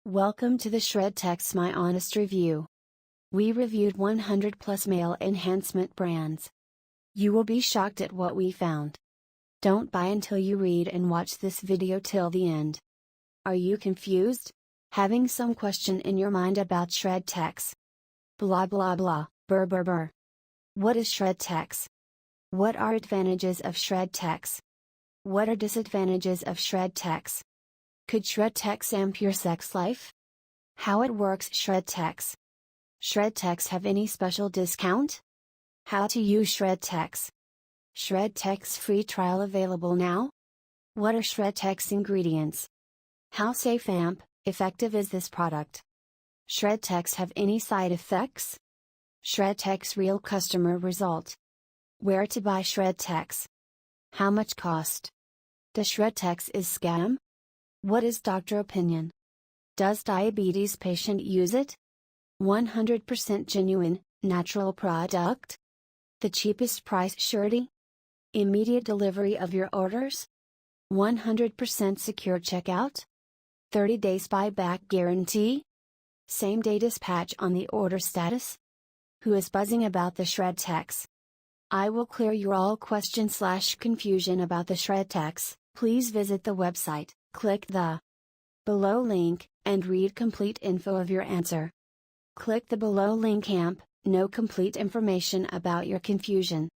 Welcome to the Shred T3X My Honest Review. We reviewed 100 plus male enhancement brands. You will be shocked at what we found. Don't buy until you read and watch this video till the end. Are you confused? Having some question in your mind about Shred T3X? Blah blah blah, brr brr brr. What is Shred T3X? What are advantages of Shred T3X? What are disadvantages of Shred T3X? Could Shred T3X amp your sex life? How it works. Shred T3X. Shred T3X have any special discount? How to use Shred T3X. Shred T3X free trial available now? What are Shred T3X ingredients? How safe and effective is this product? Shred T3X have any side effects? Shred T3X real customer result. Where to buy Shred T3X? How much cost? Does Shred T3X is scam? What is doctor opinion? Does diabetes patient use it? 100% genuine, natural product? The cheapest price surety? Immediate delivery of your orders? 100% secure checkout? 30 days buyback guarantee? Same day dispatch on the order status? Who is buzzing about the Shred T3X? I will clear your all question/confusion about the Shred T3X. Please visit the website, click the below link, and read complete info of your answer. Click the below link. Know complete information about your confusion.